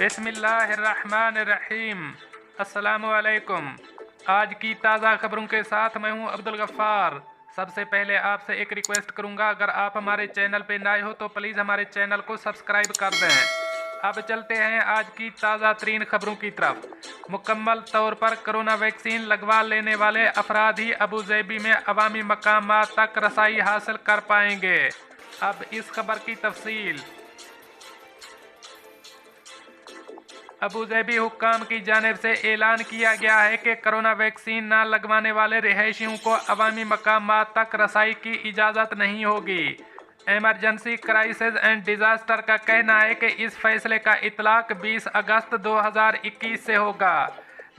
बिस्मिल्लाहिर्रहमानिर्रहीम। अस्सलामुअलैकुम। आज की ताज़ा खबरों के साथ मैं हूं अब्दुल गफ्फार। सबसे पहले आपसे एक रिक्वेस्ट करूंगा, अगर आप हमारे चैनल पे नए हो तो प्लीज़ हमारे चैनल को सब्सक्राइब कर दें। अब चलते हैं आज की ताज़ा तरीन खबरों की तरफ। मुकम्मल तौर पर कोरोना वैक्सीन लगवा लेने वाले अफराद ही अबूज़ैबी में अवामी मकामात तक रसाई हासिल कर पाएंगे। अब इस खबर की तफसील। अबूज़ैबी हुक्काम की जानिब से ऐलान किया गया है कि कोरोना वैक्सीन न लगवाने वाले रिहायशियों को अवामी मकामात तक रसाई की इजाज़त नहीं होगी। एमरजेंसी क्राइसिस एंड डिज़ास्टर का कहना है कि इस फैसले का इतलाक़ 20 अगस्त 2021 से होगा,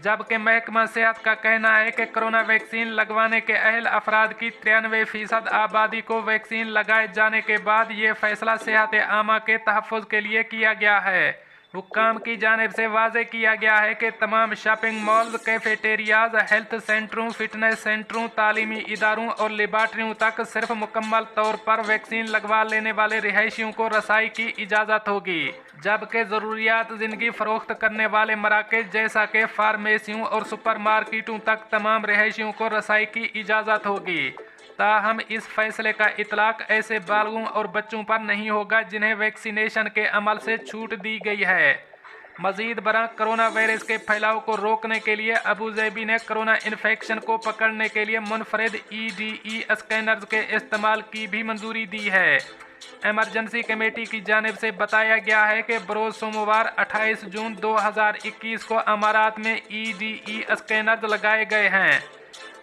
जबकि महकमा सेहत का कहना है कि कोरोना वैक्सीन लगवाने के अहल अफराद की 93% आबादी को वैक्सीन लगाए जाने के बाद ये फैसला सेहत आमा के तहफ़्फ़ुज़ के लिए किया गया है। हुक्काम की जानिब से वाज़े किया गया है कि तमाम शॉपिंग मॉल्स, कैफेटेरियाज, हेल्थ सेंटरों, फिटनेस सेंटरों, तालीमी इदारों और लेबार्ट्रियों तक सिर्फ मुकम्मल तौर पर वैक्सीन लगवा लेने वाले रिहायशियों को रसाई की इजाज़त होगी, जबकि ज़रूरियात ज़िंदगी फ़रोख्त करने वाले मराकज़ जैसा कि फार्मेसियों और सुपर मार्केटों तक तमाम रिहायशियों को रसाई की इजाज़त होगी। ताहम इस फैसले का इतलाक़ ऐसे बालगों और बच्चों पर नहीं होगा जिन्हें वैक्सीनेशन के अमल से छूट दी गई है। मज़ीद बरआं कोरोना वायरस के फैलाव को रोकने के लिए अबूज़ैबी ने कोरोना इन्फेक्शन को पकड़ने के लिए मुनफरिद EDE स्कैनर्स के इस्तेमाल की भी मंजूरी दी है। एमरजेंसी कमेटी की जानिब से बताया गया है कि बरोज़ सोमवार 28 जून 2021 को अमारात में EDE स्कैनर्स लगाए गए हैं।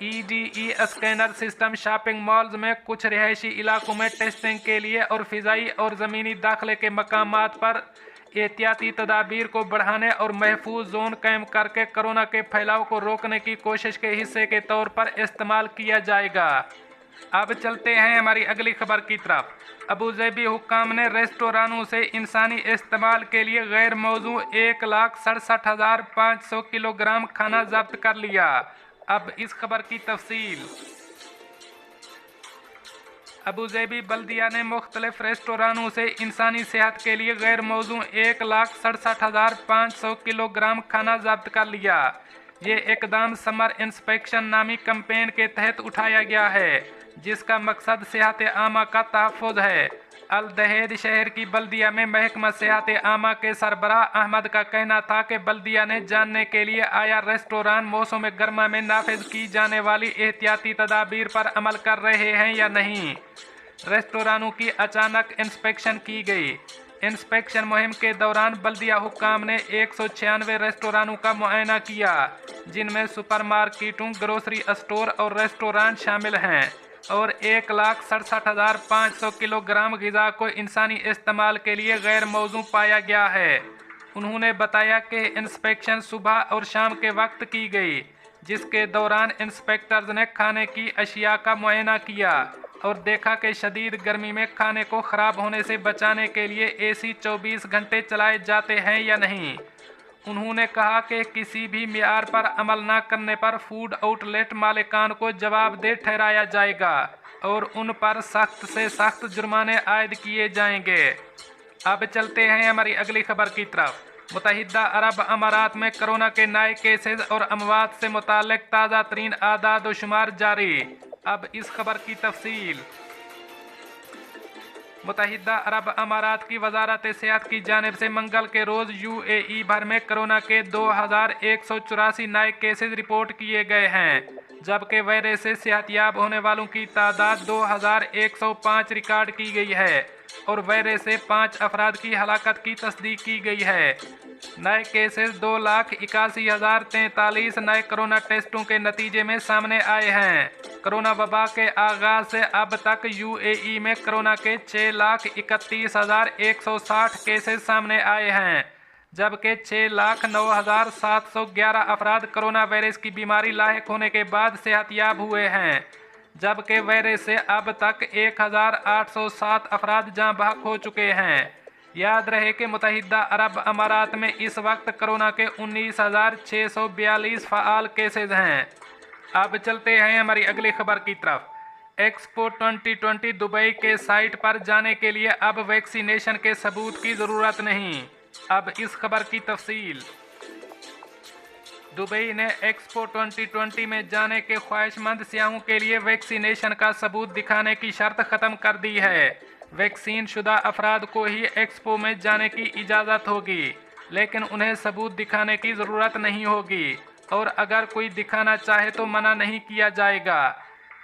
EDE scanner system shopping malls में कुछ रिहायशी इलाकों में टेस्टिंग के लिए और फ़िज़ाई और ज़मीनी दाखिले के मकामात पर एहतियाती तदाबीर को बढ़ाने और महफूज जोन कायम करके कोरोना के फैलाव को रोकने की कोशिश के हिस्से के तौर पर इस्तेमाल किया जाएगा। अब चलते हैं हमारी अगली खबर की तरफ। अबूज़ैबी हुक्काम ने रेस्टोरानों से इंसानी इस्तेमाल के लिए गैर मौजू 1,67,500 किलोग्राम खाना जब्त कर लिया। अब इस खबर की तफसील। अबूज़ैबी बल्दिया ने मुख्तलिफ रेस्टोरानों से इंसानी सेहत के लिए गैर मौजू 1,67,500 किलोग्राम खाना जब्त कर लिया। ये इकदाम समर इंस्पेक्शन नामी कैंपेन के तहत उठाया गया है, जिसका मकसद सेहत आमा का तहफ़्फ़ुज़ है। अल दहेद शहर की बल्दिया में महकमा सेहत आमा के सरबराह अहमद का कहना था कि बल्दिया ने जानने के लिए आया रेस्टोरान मौसम गर्मा में नाफिज की जाने वाली एहतियाती तदाबीर पर अमल कर रहे हैं या नहीं। रेस्टोरानों की अचानक इंस्पेक्शन की गई। इंस्पेक्शन मुहिम के दौरान बल्दिया हुक्काम ने 196 रेस्टोरानों का मुआयना किया, जिनमें सुपर मार्केटों, ग्रोसरी स्टोर और रेस्टोरेंट शामिल हैं, और 1,67,500 किलोग्राम ग़िज़ा को इंसानी इस्तेमाल के लिए गैर मौजू पाया गया है। उन्होंने बताया कि इंस्पेक्शन सुबह और शाम के वक्त की गई, जिसके दौरान इंस्पेक्टर्स ने खाने की अशिया का मुआयना किया और देखा कि शदीद गर्मी में खाने को ख़राब होने से बचाने के लिए AC 24 घंटे चलाए जाते हैं या नहीं। उन्होंने कहा कि किसी भी मियार पर अमल न करने पर फूड आउटलेट मालिकान को जवाबदेह ठहराया जाएगा और उन पर सख्त से सख्त जुर्माने आयद किए जाएंगे। अब चलते हैं हमारी अगली खबर की तरफ। मुत्तहिदा अरब अमारात में कोरोना के नए केसेस और अमवात से मुताल्लिक ताज़ा तरीन आदाद व शुमार जारी। अब इस खबर की तफसील। मुत्तहिदा अरब अमारात की वजारत सेहत की जानिब से मंगल के रोज़ UAE भर में कोरोना के 2,184 नए केसेस रिपोर्ट किए गए हैं, जबकि वायरस से सेहतयाब होने वालों की तादाद 2,105 रिकॉर्ड की गई है और वायरस से 5 अफराद की हलाकत की तस्दीक की गई है। नए केसेस 2,81,043 नए कोरोना टेस्टों के नतीजे में सामने आए हैं। कोरोना वबा के आगाज़ से अब तक UAE में कोरोना के 6,31,160 केसेस सामने आए हैं, जबकि 6,09,711 अफराद कोरोना वायरस की बीमारी लाहिक होने के बाद सेहतयाब हुए हैं, जबकि वायरस से अब तक 1,807 अफराद जाँ बहक हो चुके हैं। याद रहे कि मुत्तहिदा अरब अमारात में इस वक्त कोरोना के 19,642 फ़आल केसेज हैं। अब चलते हैं हमारी अगली खबर की तरफ। एक्सपो 2020 दुबई के साइट पर जाने के लिए अब वैक्सीनेशन के सबूत की ज़रूरत नहीं। अब इस खबर की तफसील। दुबई ने एक्सपो 2020 में जाने के ख्वाहिशमंद सियाहों के लिए वैक्सीनेशन का सबूत दिखाने की शर्त ख़त्म कर दी है। वैक्सीन शुदा अफराद को ही एक्सपो में जाने की इजाज़त होगी, लेकिन उन्हें सबूत दिखाने की ज़रूरत नहीं होगी और अगर कोई दिखाना चाहे तो मना नहीं किया जाएगा।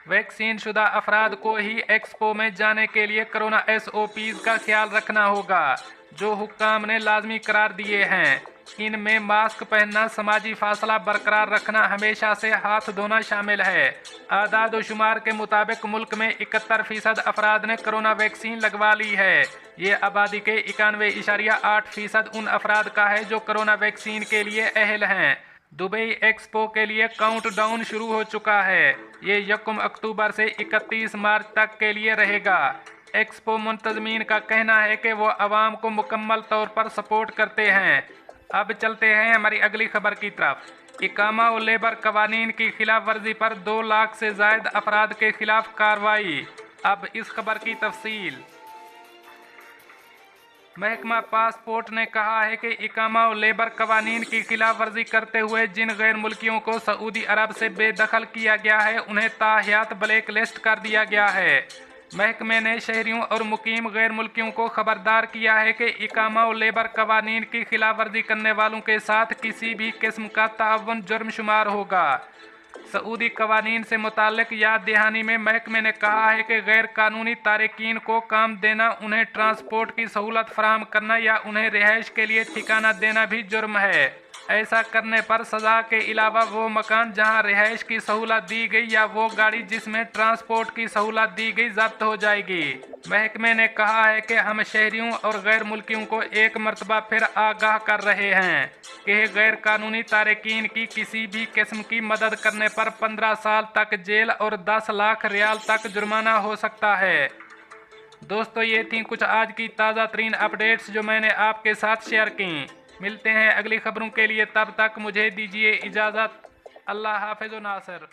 वैक्सीन शुदा अफराद को ही एक्सपो में जाने के लिए कोरोना SOPs का ख्याल रखना होगा, जो हुक्काम ने लाजमी करार दिए हैं। इनमें मास्क पहनना, समाजी फासला बरकरार रखना, हमेशा से हाथ धोना शामिल है। आदाद शुमार के मुताबिक मुल्क में 71% अफराद ने कोरोना वैक्सीन लगवा ली है। ये आबादी के 91.8% उन अफराद का है जो कोरोना वैक्सीन के लिए अहल हैं। दुबई एक्सपो के लिए काउंटडाउन शुरू हो चुका है। ये 1 अक्टूबर से 31 मार्च तक के लिए रहेगा। एक्सपो मुंतज़मीन का कहना है कि वो आवाम को मुकम्मल तौर पर सपोर्ट करते हैं। अब चलते हैं हमारी अगली खबर की तरफ। इकामा और लेबर कवानीन की खिलाफ वर्जी पर 2 लाख से ज़ायद अफराद के खिलाफ कार्रवाई। अब इस खबर की तफसील। महकमा पासपोर्ट ने कहा है कि इकामा और लेबर कवानीन की खिलाफ वर्जी करते हुए जिन गैर मुल्कियों को सऊदी अरब से बेदखल किया गया है, उन्हें ताहियात ब्लैक लिस्ट कर दिया गया है। महकमे ने शहरियों और मुकीम गैर मुल्कियों को खबरदार किया है कि इकामा और लेबर कवानीन की खिलाफ वर्जी करने वालों के साथ किसी भी किस्म का ताअवुन जुर्म शुमार होगा। सऊदी कवानीन से मुताल्लिक याद दहानी में महकमे ने कहा है कि गैर कानूनी तारकीन को काम देना, उन्हें ट्रांसपोर्ट की सहूलत फराहम करना या उन्हें रिहाइश के लिए ठिकाना देना भी जुर्म है। ऐसा करने पर सज़ा के अलावा वो मकान जहां रिहाइश की सहूलत दी गई या वो गाड़ी जिसमें ट्रांसपोर्ट की सहूलत दी गई जब्त हो जाएगी। महकमे ने कहा है कि हम शहरियों और गैर मुल्कियों को एक मरतबा फिर आगाह कर रहे हैं कि गैर कानूनी तारकीन की किसी भी किस्म की मदद करने पर 15 साल तक जेल और 10 लाख रियाल तक जुर्माना हो सकता है। दोस्तों, ये थी कुछ आज की ताज़ा तरीन अपडेट्स जो मैंने आपके साथ शेयर की। मिलते हैं अगली खबरों के लिए, तब तक मुझे दीजिए इजाज़त। अल्लाह हाफ़िज़ नासिर।